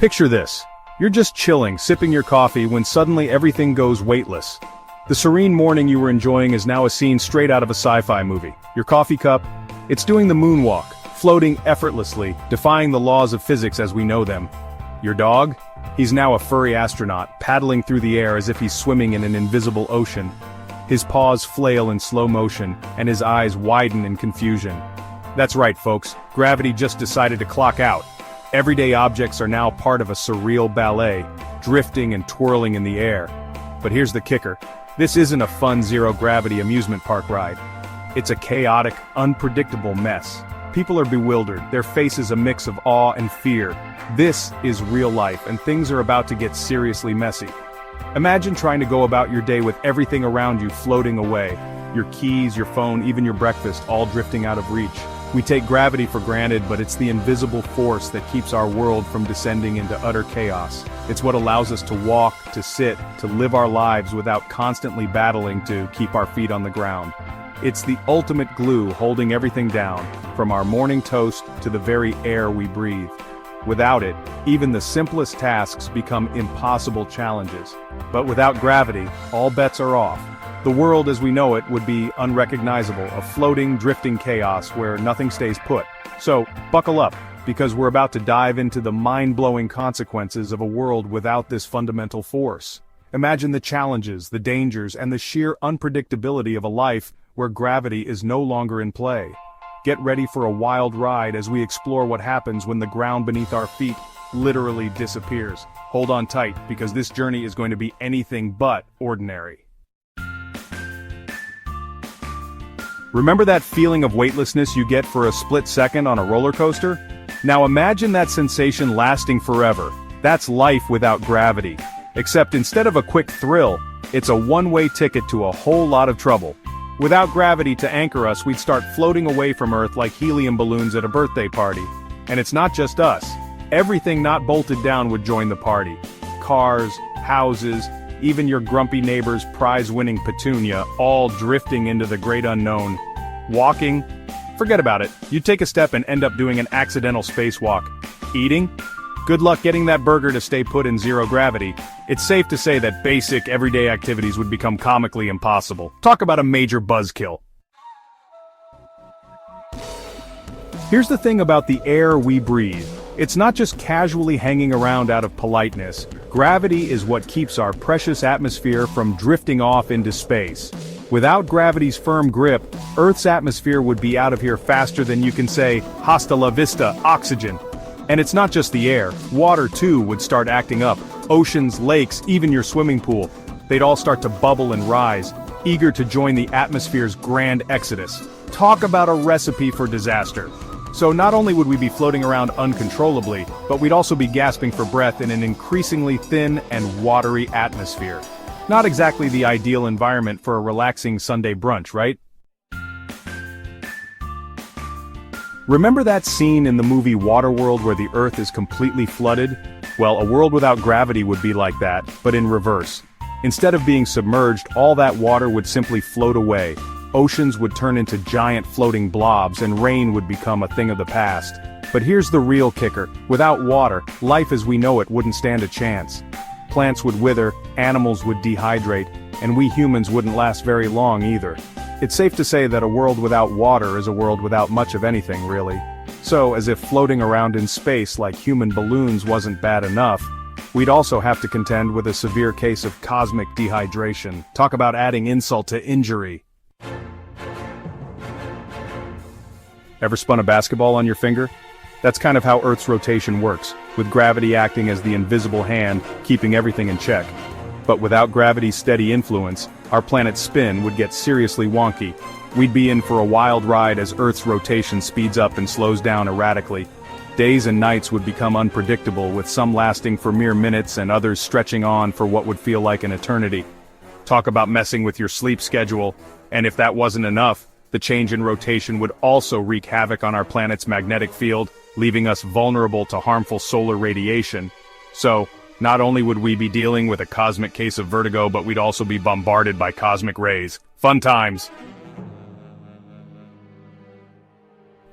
Picture this. You're just chilling, sipping your coffee when suddenly everything goes weightless. The serene morning you were enjoying is now a scene straight out of a sci-fi movie. Your coffee cup, it's doing the moonwalk, floating effortlessly, defying the laws of physics as we know them. Your dog? He's now a furry astronaut, paddling through the air as if he's swimming in an invisible ocean. His paws flail in slow motion, and his eyes widen in confusion. That's right, folks, gravity just decided to clock out. Everyday objects are now part of a surreal ballet, drifting and twirling in the air. But here's the kicker. This isn't a fun zero-gravity amusement park ride. It's a chaotic, unpredictable mess. People are bewildered, their faces a mix of awe and fear. This is real life, and things are about to get seriously messy. Imagine trying to go about your day with everything around you floating away. Your keys, your phone, even your breakfast, all drifting out of reach. We take gravity for granted, but it's the invisible force that keeps our world from descending into utter chaos. It's what allows us to walk, to sit, to live our lives without constantly battling to keep our feet on the ground. It's the ultimate glue holding everything down, from our morning toast to the very air we breathe. Without it, even the simplest tasks become impossible challenges. But without gravity, all bets are off. The world as we know it would be unrecognizable, a floating, drifting chaos where nothing stays put. So, buckle up, because we're about to dive into the mind-blowing consequences of a world without this fundamental force. Imagine the challenges, the dangers, and the sheer unpredictability of a life where gravity is no longer in play. Get ready for a wild ride as we explore what happens when the ground beneath our feet literally disappears. Hold on tight, because this journey is going to be anything but ordinary. Remember that feeling of weightlessness you get for a split second on a roller coaster? Now imagine that sensation lasting forever. That's life without gravity. Except instead of a quick thrill, it's a one-way ticket to a whole lot of trouble. Without gravity to anchor us, we'd start floating away from Earth like helium balloons at a birthday party. And it's not just us. Everything not bolted down would join the party. Cars, houses, even your grumpy neighbor's prize-winning petunia, all drifting into the great unknown. Walking? Forget about it. You'd take a step and end up doing an accidental spacewalk. Eating? Good luck getting that burger to stay put in zero gravity. It's safe to say that basic, everyday activities would become comically impossible. Talk about a major buzzkill. Here's the thing about the air we breathe. It's not just casually hanging around out of politeness. Gravity is what keeps our precious atmosphere from drifting off into space. Without gravity's firm grip, Earth's atmosphere would be out of here faster than you can say, "Hasta la vista, oxygen." And it's not just the air, water too would start acting up. Oceans, lakes, even your swimming pool. They'd all start to bubble and rise, eager to join the atmosphere's grand exodus. Talk about a recipe for disaster. So not only would we be floating around uncontrollably, but we'd also be gasping for breath in an increasingly thin and watery atmosphere. Not exactly the ideal environment for a relaxing Sunday brunch, right? Remember that scene in the movie Waterworld where the Earth is completely flooded? Well, a world without gravity would be like that, but in reverse. Instead of being submerged, all that water would simply float away. Oceans would turn into giant floating blobs and rain would become a thing of the past. But here's the real kicker. Without water, life as we know it wouldn't stand a chance. Plants would wither, animals would dehydrate, and we humans wouldn't last very long either. It's safe to say that a world without water is a world without much of anything, really. So, as if floating around in space like human balloons wasn't bad enough, we'd also have to contend with a severe case of cosmic dehydration. Talk about adding insult to injury. Ever spun a basketball on your finger? That's kind of how Earth's rotation works, with gravity acting as the invisible hand, keeping everything in check. But without gravity's steady influence, our planet's spin would get seriously wonky. We'd be in for a wild ride as Earth's rotation speeds up and slows down erratically. Days and nights would become unpredictable, with some lasting for mere minutes and others stretching on for what would feel like an eternity. Talk about messing with your sleep schedule. And if that wasn't enough, the change in rotation would also wreak havoc on our planet's magnetic field, leaving us vulnerable to harmful solar radiation. So, not only would we be dealing with a cosmic case of vertigo, but we'd also be bombarded by cosmic rays. Fun times!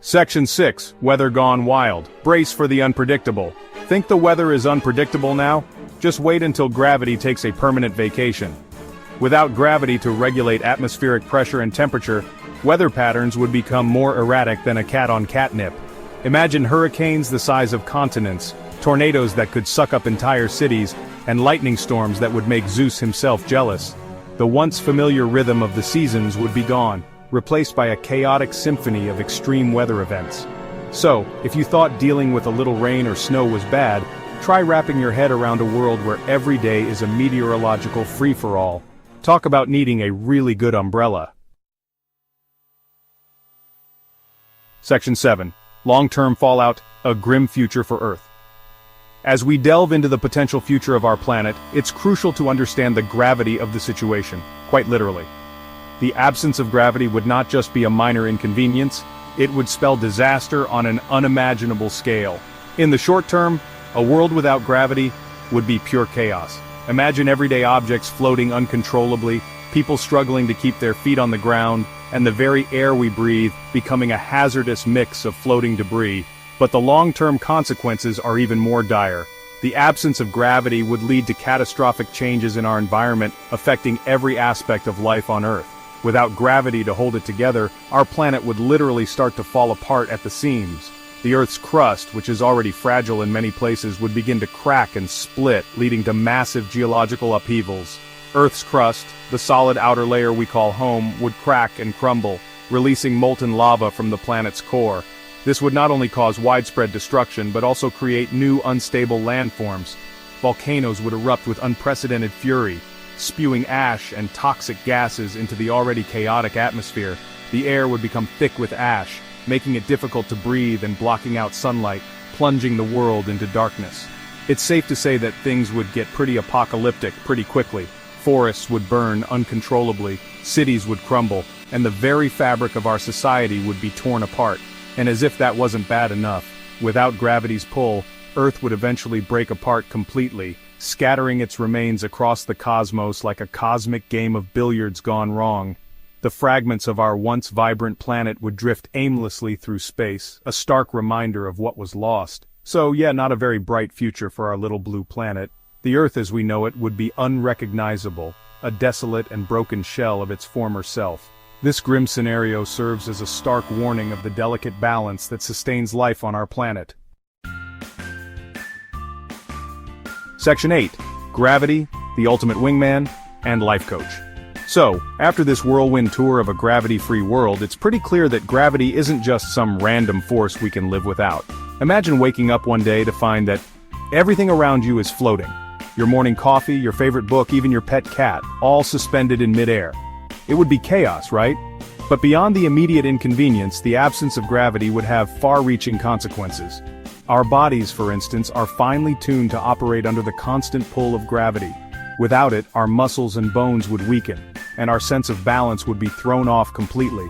Section 6, Weather Gone Wild. Brace for the unpredictable. Think the weather is unpredictable now? Just wait until gravity takes a permanent vacation. Without gravity to regulate atmospheric pressure and temperature, weather patterns would become more erratic than a cat on catnip. Imagine hurricanes the size of continents, tornadoes that could suck up entire cities, and lightning storms that would make Zeus himself jealous. The once familiar rhythm of the seasons would be gone, replaced by a chaotic symphony of extreme weather events. So, if you thought dealing with a little rain or snow was bad, try wrapping your head around a world where every day is a meteorological free-for-all. Talk about needing a really good umbrella. Section 7. Long-term fallout, a grim future for Earth. As we delve into the potential future of our planet, it's crucial to understand the gravity of the situation, quite literally. The absence of gravity would not just be a minor inconvenience, it would spell disaster on an unimaginable scale. In the short term, a world without gravity would be pure chaos. Imagine everyday objects floating uncontrollably, people struggling to keep their feet on the ground, and the very air we breathe becoming a hazardous mix of floating debris. But the long-term consequences are even more dire. The absence of gravity would lead to catastrophic changes in our environment, affecting every aspect of life on Earth. Without gravity to hold it together, our planet would literally start to fall apart at the seams. The Earth's crust, which is already fragile in many places, would begin to crack and split, leading to massive geological upheavals. Earth's crust, the solid outer layer we call home, would crack and crumble, releasing molten lava from the planet's core. This would not only cause widespread destruction but also create new unstable landforms. Volcanoes would erupt with unprecedented fury, spewing ash and toxic gases into the already chaotic atmosphere. The air would become thick with ash, making it difficult to breathe and blocking out sunlight, plunging the world into darkness. It's safe to say that things would get pretty apocalyptic pretty quickly. Forests would burn uncontrollably, cities would crumble, and the very fabric of our society would be torn apart. And as if that wasn't bad enough, without gravity's pull, Earth would eventually break apart completely, scattering its remains across the cosmos like a cosmic game of billiards gone wrong. The fragments of our once vibrant planet would drift aimlessly through space, a stark reminder of what was lost. So yeah, not a very bright future for our little blue planet. The Earth as we know it would be unrecognizable, a desolate and broken shell of its former self. This grim scenario serves as a stark warning of the delicate balance that sustains life on our planet. Section 8. Gravity, the ultimate wingman, and life coach. So, after this whirlwind tour of a gravity-free world, it's pretty clear that gravity isn't just some random force we can live without. Imagine waking up one day to find that everything around you is floating. Your morning coffee, your favorite book, even your pet cat, all suspended in midair. It would be chaos, right? But beyond the immediate inconvenience, the absence of gravity would have far-reaching consequences. Our bodies, for instance, are finely tuned to operate under the constant pull of gravity. Without it, our muscles and bones would weaken, and our sense of balance would be thrown off completely.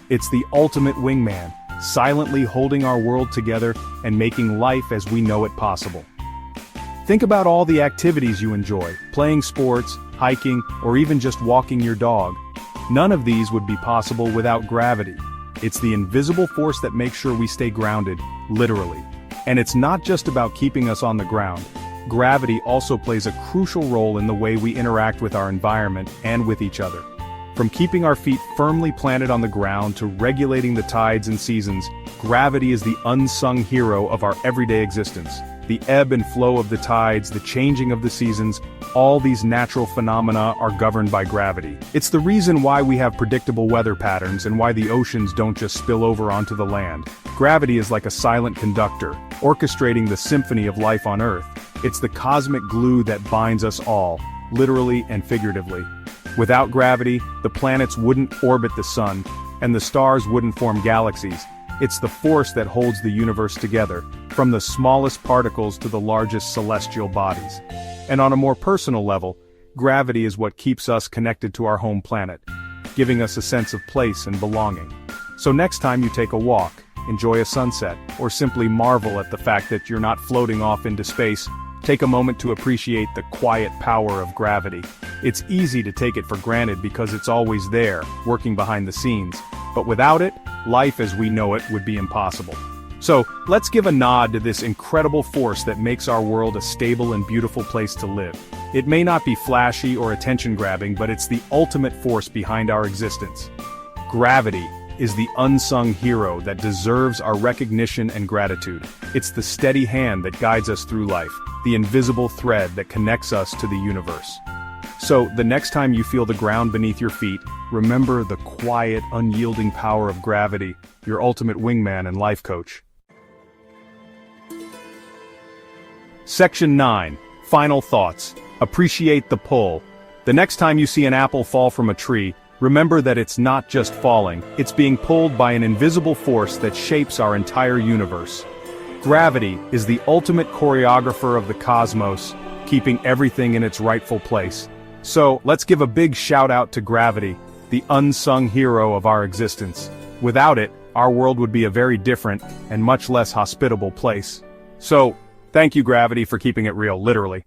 It's the ultimate wingman, silently holding our world together and making life as we know it possible. Think about all the activities you enjoy, playing sports, hiking, or even just walking your dog. None of these would be possible without gravity. It's the invisible force that makes sure we stay grounded, literally. And it's not just about keeping us on the ground. Gravity also plays a crucial role in the way we interact with our environment and with each other. From keeping our feet firmly planted on the ground to regulating the tides and seasons, gravity is the unsung hero of our everyday existence. The ebb and flow of the tides, the changing of the seasons, all these natural phenomena are governed by gravity. It's the reason why we have predictable weather patterns and why the oceans don't just spill over onto the land. Gravity is like a silent conductor, orchestrating the symphony of life on Earth. It's the cosmic glue that binds us all, literally and figuratively. Without gravity, the planets wouldn't orbit the sun, and the stars wouldn't form galaxies. It's the force that holds the universe together, from the smallest particles to the largest celestial bodies. And on a more personal level, gravity is what keeps us connected to our home planet, giving us a sense of place and belonging. So next time you take a walk, enjoy a sunset, or simply marvel at the fact that you're not floating off into space, take a moment to appreciate the quiet power of gravity. It's easy to take it for granted because it's always there, working behind the scenes. But without it, life as we know it would be impossible. So, let's give a nod to this incredible force that makes our world a stable and beautiful place to live. It may not be flashy or attention-grabbing, but it's the ultimate force behind our existence. Gravity is the unsung hero that deserves our recognition and gratitude. It's the steady hand that guides us through life, the invisible thread that connects us to the universe. So, the next time you feel the ground beneath your feet, remember the quiet, unyielding power of gravity, your ultimate wingman and life coach. Section 9. Final thoughts. Appreciate the pull. The next time you see an apple fall from a tree, remember that it's not just falling, it's being pulled by an invisible force that shapes our entire universe. Gravity is the ultimate choreographer of the cosmos, keeping everything in its rightful place. So, let's give a big shout out to gravity, the unsung hero of our existence. Without it, our world would be a very different and much less hospitable place. So, thank you, gravity, for keeping it real, literally.